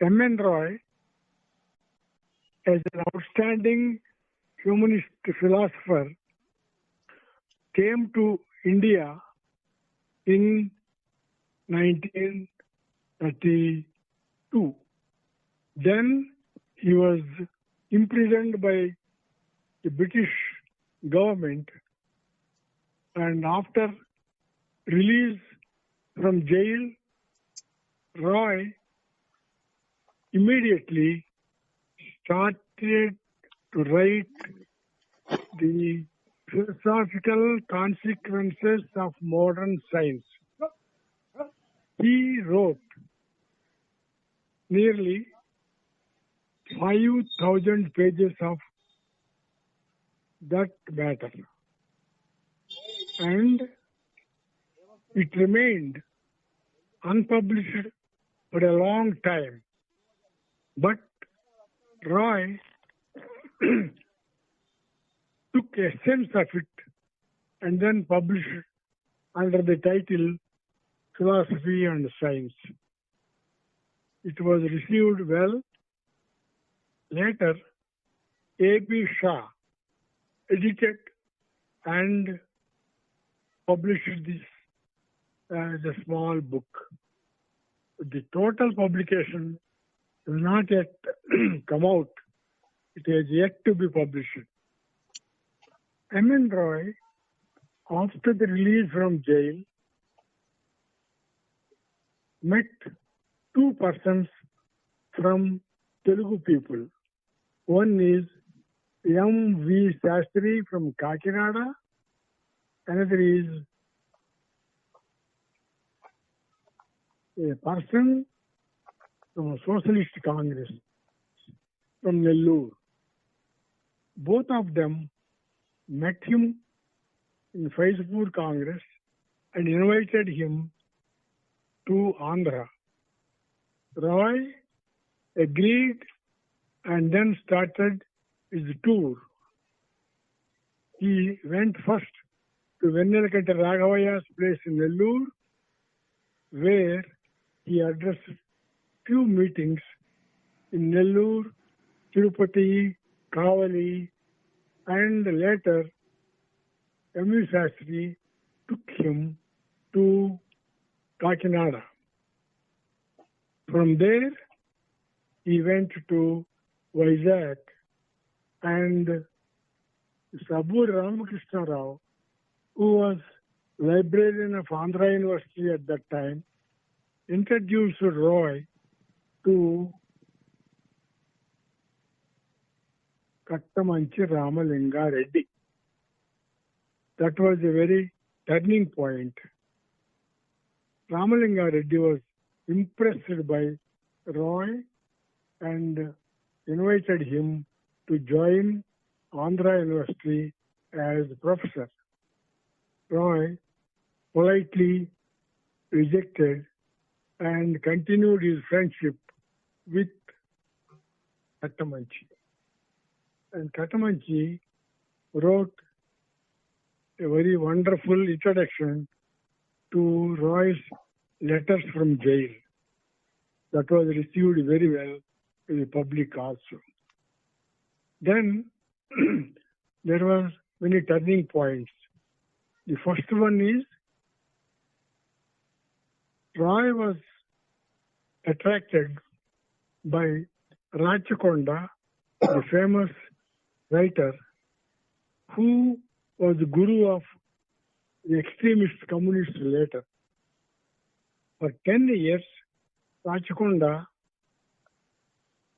M.N.Roy, as an outstanding humanist philosopher, came to India in 1932. Then he was imprisoned by the British government, and after release from jail, Roy immediately started to write the philosophical consequences of modern science. He wrote nearly 5,000 pages of that matter, and it remained unpublished for a long time. But Roy took a sense of it and then published under the title Philosophy and Science. It was received well. Later, A.P. Shah edited and published this as a small book. The total publication has not yet come out. It has yet to be published. M.N.Roy, after the release from jail, met two persons from Telugu people. One is M.V. Shastri from Kakinada. Another is a person from a socialist Congress from Nellore. Both of them met him in Faizpur Congress and invited him to Andhra. Roy agreed and then started his tour. He went first to Vennelakanta Raghavayya's place in Nellore, where he addressed few meetings in Nellore, Tirupati, Kavali, and later M.V. Shastri took him to Kakinada. From there, he went to Vizag, and Sabur Ramakrishna Rao, who was librarian of Andhra University at that time, introduced Roy to Kattamanchi Ramalinga Reddy. That was a very turning point. Ramalinga Reddy was impressed by Roy and invited him to join Andhra University as professor. Roy politely rejected and continued his friendship with Kattamanchi. And Kattamanchi wrote a very wonderful introduction to Roy's letters from jail. That was received very well in the public also. Then there were many turning points. The first one is Roy was attracted by Rachakonda, the famous writer, who was the guru of the extremist communists later. For 10 years, Rachakonda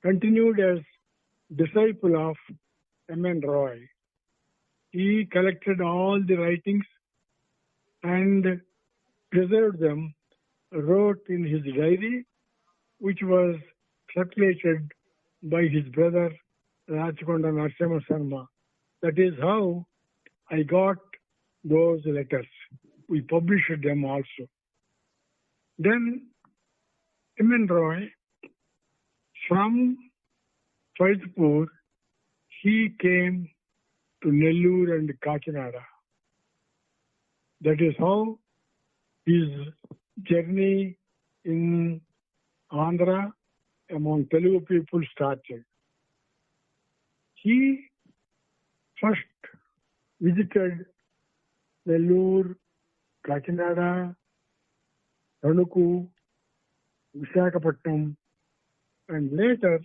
continued as disciple of M.N.Roy. He collected all the writings and preserved them, wrote in his diary, which was circulated by his brother Rachakonda Narasimha Sarma. That is how I got those letters. We published them also. Then M.N.Roy, from Faizpur, he came to Nellore and Kakinada. That is how his journey in Andhra among Telugu people started. He first visited Nellore, Kakinada, Tanuku, Visakhapatnam, and later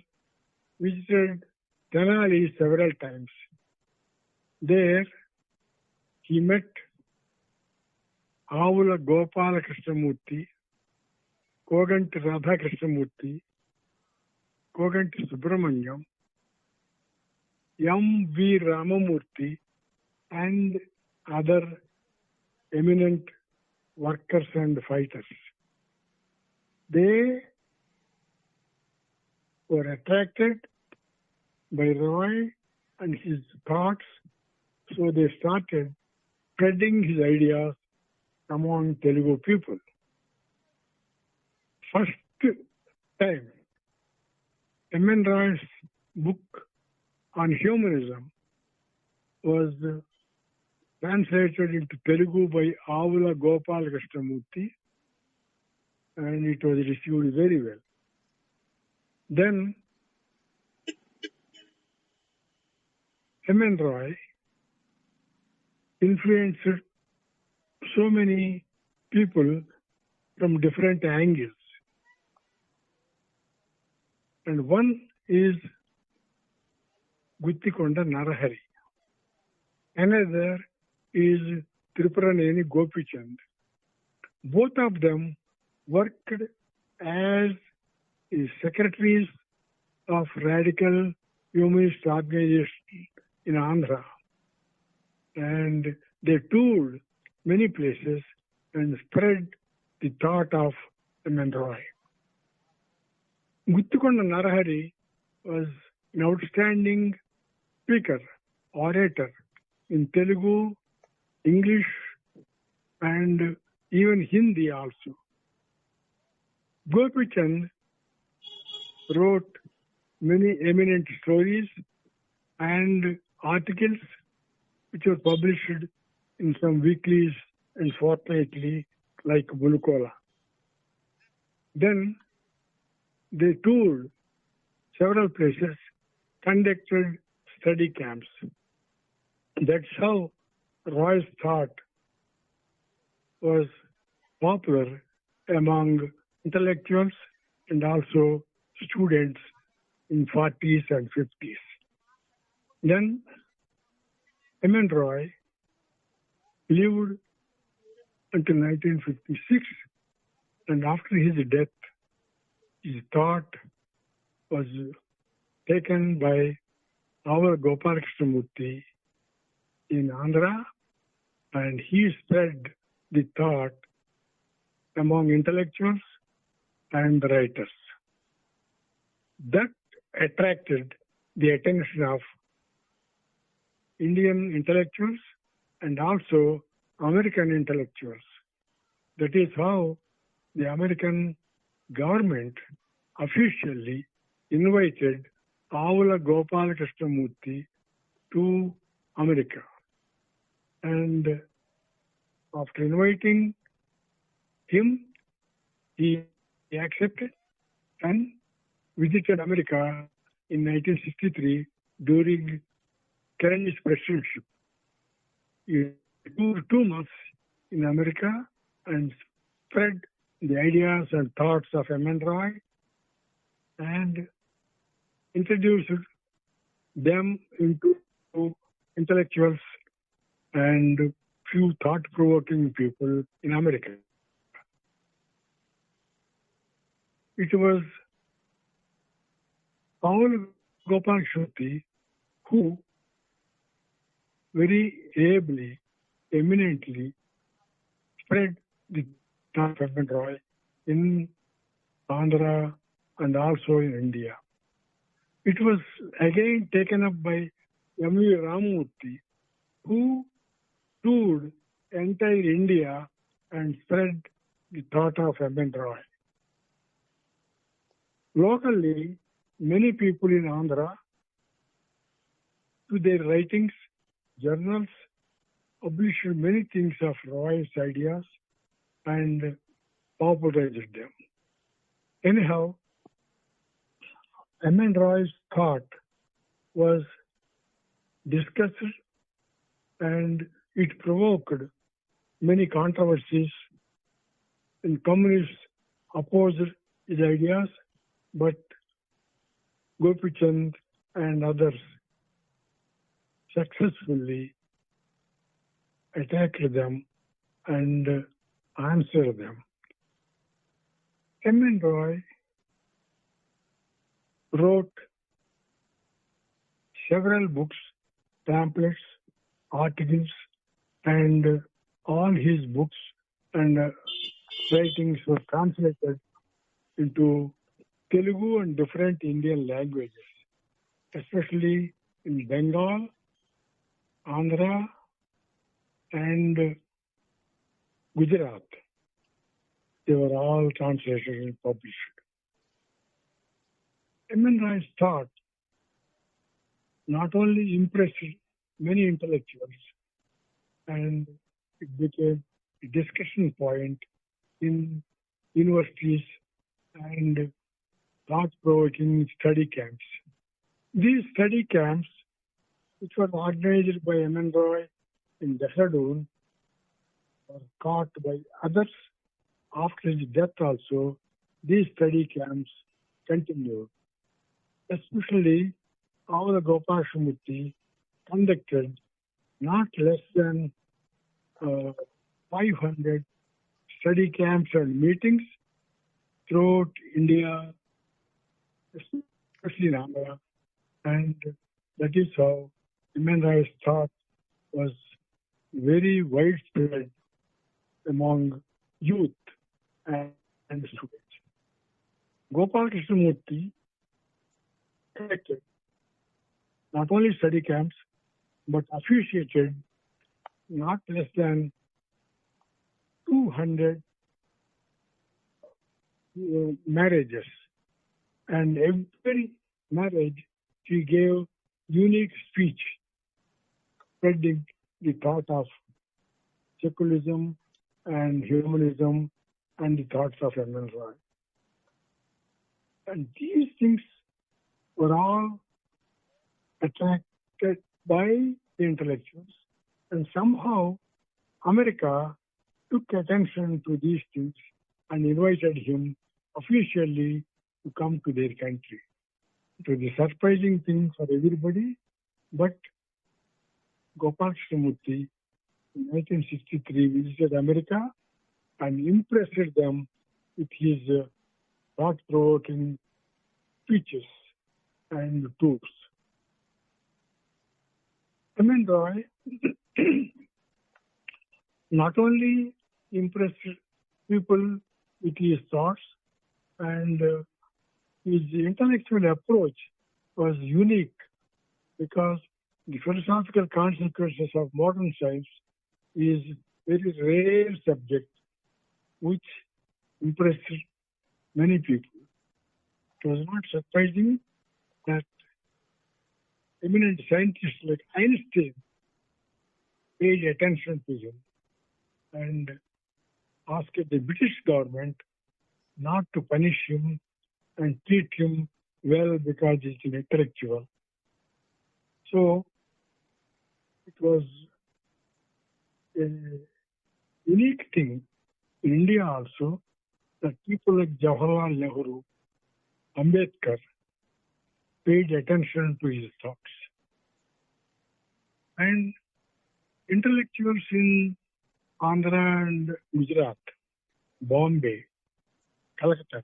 visited Tenali several times. There, he met Avula Gopala Krishnamurti, Koganti Radha Krishnamurti, Koganti Subramanyam, M.V. Ramamurti, and other eminent workers and fighters. They were attracted by Roy and his thoughts, so they started spreading his ideas among Telugu people. First time, M.N.Roy's book on humanism was translated into Telugu by Avula Gopala Krishnamurti, and it was received very well. Then M.N.Roy influenced so many people from different angles. And one is Guttikonda Narahari. Another is Tripuraneni Gopichand. Both of them worked as secretaries of radical humanist organizations in Andhra. And they toured many places and spread the thought of M.N.Roy. Guttikonda Narahari was an outstanding speaker, orator in Telugu, English, and even Hindi also. Gopichand wrote many eminent stories and articles which were published in some weeklies and fortnightly like Bulukola. Then they toured several places, conducted study camps. That's how Roy's thought was popular among intellectuals and also students in 40s and 50s. Then M.N.Roy lived until 1956, and after his death, his thought was taken by our Gopala Krishnamurti in Andhra, and he spread the thought among intellectuals and writers. That attracted the attention of Indian intellectuals and also American intellectuals. That is how the American government officially invited Avula Gopala Krishnamurti to America. And after inviting him, he accepted and visited America in 1963 during Kennedy's presidency. He took 2 months in America and spread the ideas and thoughts of M.N.Roy and introduced them into intellectuals and few thought-provoking people in America. It was Paul Gopal Krishnamurti who very ably, eminently spread the thought of M.N.Roy in Andhra and also in India. It was again taken up by M.V. Ramamurti, who toured entire India and spread the thought of M.N.Roy. Locally, many people in Andhra, through their writings, journals, published many things of Roy's ideas and popularized them. Anyhow, M.N.Roy's thought was discussed and it provoked many controversies, and communists opposed his ideas, but Gopichand and others successfully attacked them and answered them. M.N.Roy wrote several books, pamphlets, articles, and all his books and writings were translated into Telugu and different Indian languages, especially in Bengal, Andhra, and Gujarat. They were all translated and published. M.N.Roy's thought not only impressed many intellectuals, and it became a discussion point in universities and thought-provoking study camps. These study camps, which were organized by M.N.Roy in Dehradun, were caught by others. After his death also, these study camps continued. Especially, our Gopashamurthy conducted not less than 500 study camps and meetings throughout India, especially in Andhra, and that is how M.N.Roy's thought was very widespread among youth and students. Gopal Krishnamurti conducted not only study camps but officiated not less than 200 marriages, and every marriage he gave unique speech spreading the thought of secularism and humanism and the thoughts of M.N.Roy. And these things were all attracted by the intellectuals, and somehow America took attention to these things and invited him officially to come to their country. It was a surprising thing for everybody, but Gopal Krishnamurti in 1963 visited America and impressed them with his thought-provoking speeches and tours. M.N.Roy not only impressed people with his thoughts, and his intellectual approach was unique because the philosophical consequences of modern science is a very rare subject which impressed many people. It was not surprising that eminent scientists like Einstein paid attention to him and asked the British government not to punish him and treat him well because he's an intellectual. So it was a unique thing in India also that people like Jawaharlal Nehru, Ambedkar paid attention to his thoughts. And intellectuals in Andhra and Gujarat, Bombay, Calcutta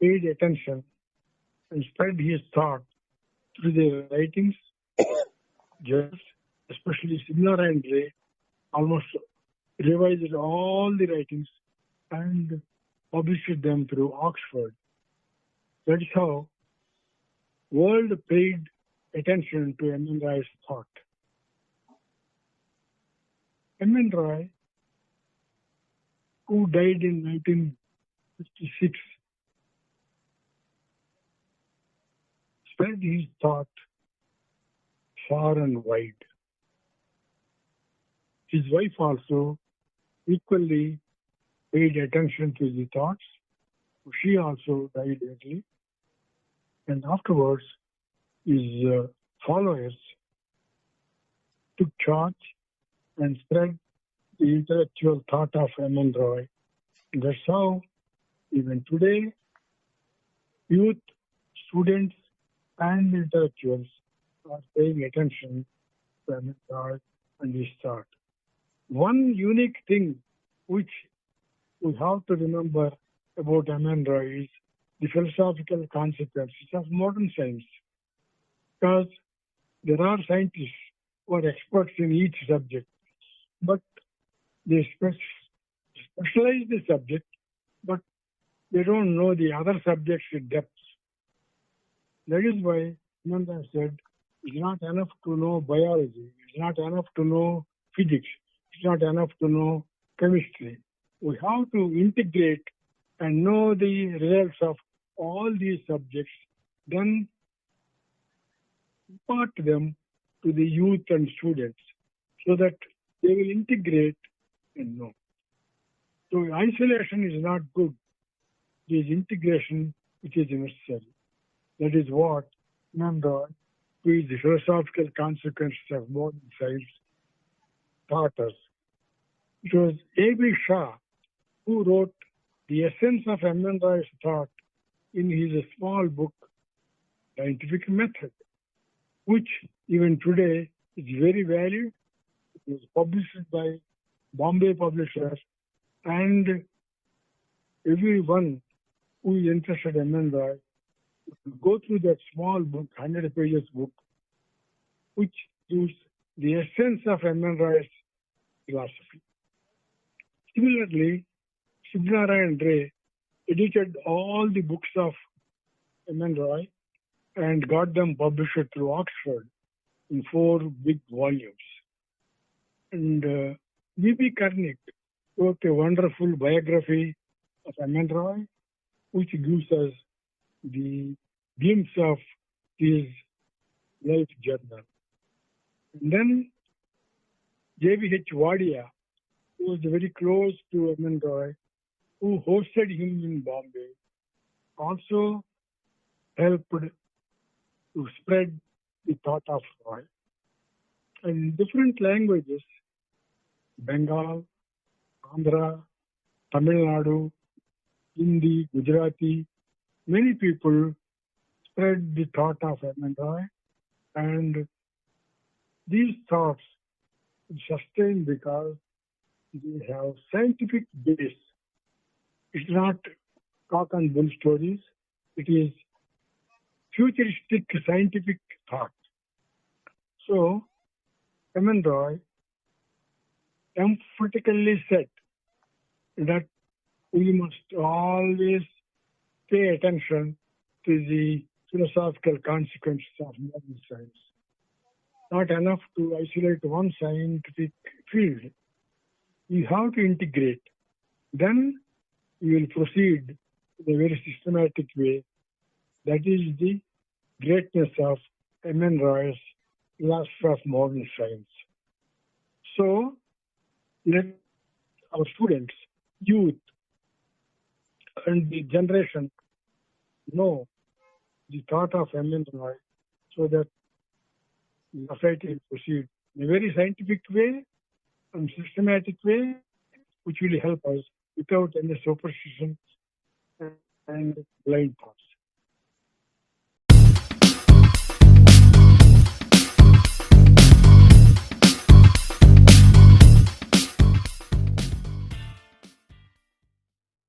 paid attention and spread his thought through their writings. Just especially Simla and Ray almost revised all the writings and published them through Oxford. That is how world paid attention to M.N.Roy's thought. M.N.Roy, who died in 1956, spread his thought far and wide. His wife also equally paid attention to the thoughts. She also died early. And afterwards, his followers took charge and spread the intellectual thought of M.N.Roy. That's how even today, youth, students, and intellectuals are paying attention to M.N.Roy and his thought. One unique thing which we have to remember about M.N.Roy is the philosophical consequences of modern science. Because there are scientists who are experts in each subject, but they specialize the subject, but they don't know the other subjects in depth. That is why M.N.Roy said, it's not enough to know biology, it's not enough to know physics, it's not enough to know chemistry. We have to integrate and know the results of all these subjects, then impart them to the youth and students so that they will integrate and know. So isolation is not good. It is integration which is necessary. That is what M.N.Roy, with the philosophical consequences of modern science, taught us. It was A.B. Shah who wrote the essence of M.N.Roy's thought in his small book, Scientific Method, which even today is very valid. It was published by Bombay publishers, and everyone who is interested in M.N.Roy go through that small book, 100 pages book, which gives the essence of M.N.Roy's philosophy. Similarly, Subnarayan Ray edited all the books of M.N.Roy and got them published through Oxford in 4 big volumes. And V.P. Karnik wrote a wonderful biography of M.N.Roy, which gives us the glimpse of his life journal. And then J.V.H. Wadia, who was very close to M.N.Roy, who hosted him in Bombay, also helped to spread the thought of Roy. And in different languages, Bengal, Andhra, Tamil Nadu, Hindi, Gujarati, many people spread the thought of M.N.Roy, and these thoughts sustain because they have scientific base. It's not cock and bull stories. It is futuristic scientific thought. So, M.N.Roy emphatically said that we must always pay attention to the philosophical consequences of modern science. Not enough to isolate one scientific field. You have to integrate. Then you will proceed in a very systematic way. That is the greatness of M.N.Roy's philosophy of modern science. So, let our students, youth, and the generation know the thought of M.N.Roy so that the society will proceed in a very scientific way and systematic way, which will help us without any superstition and blind thoughts.